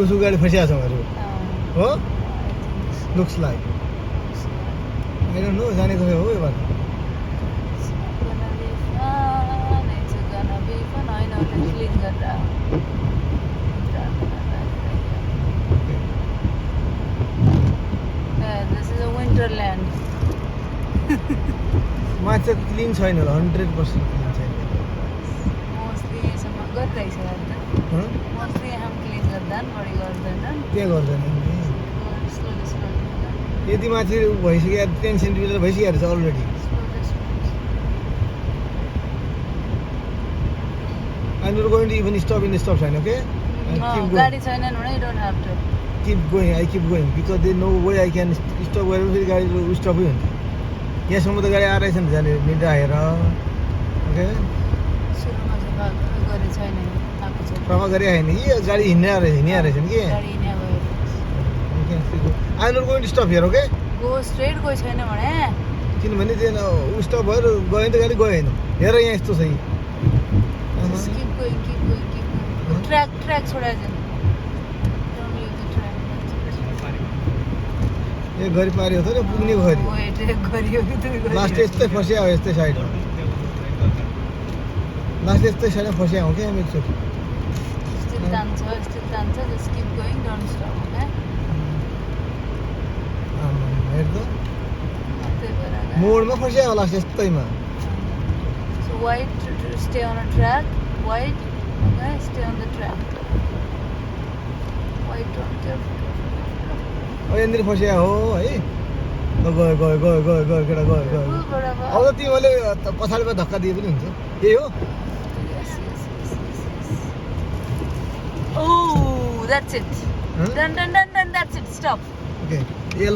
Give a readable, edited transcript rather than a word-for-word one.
उसको गाडी फसिरहेको छ उनीहरू हो looks like I don't know जानेको हो यो बाटो This is a winterland. माछा क्लिन छैन होला 100% क्लिन छैन Mostly यसमा गर्दैछ यार Mostly हम क्लिन गर्दैन बढी गर्दैनन् के गर्दैन slowly यति माथि भइसक्यो 10 सेन्टिमिटर भइसक्यो रहेछ already I'm not going to even stop in the stop sign, okay? I'll keep going. गाडी छैन भने you don't have to. Keep going, I keep going because there no way I can stop wherever the गाडी stop हुन्छ यहाँसम्म त गाडी आइरहेछ नि जाने निदाएर ओके सुरुमा चाहिँ गरे छैन आएको छ प्रमा गरे हैन यो गाडी हिँड्ने रहेछ नि गाडी हिँड्ने भयो I'm not going to stop here, okay? Go straight कोही छैन भने किनभने त्यो स्टप भएर गयो नि त गाडी गयो हैन हेर यहाँ यस्तो छ Just keep going. Track छोडा जान Don't leave the track. यो गरी पार्यो त पुग्ने भयो Wait, गरियो कि तुई गरियो लास्ट यस्तै फस्या हो यस्तै साइड लास्ट यस्तै साइडमा फस्या हो क्या एकचोट Still तान्छ just keep going, don't stop, okay? हेर त त्यही भएर मोडमा फस्या होला यस्तैमा So white to stay on a track, white, okay, stay on the track. White on careful. यहाँनिर फस्या हो है गयो केटा गयो अब त तिमीले पछाडिमा धक्का दिए पनि हुन्छ यही हो Yes. Oh, that's it. Done, that's it. Stop. Okay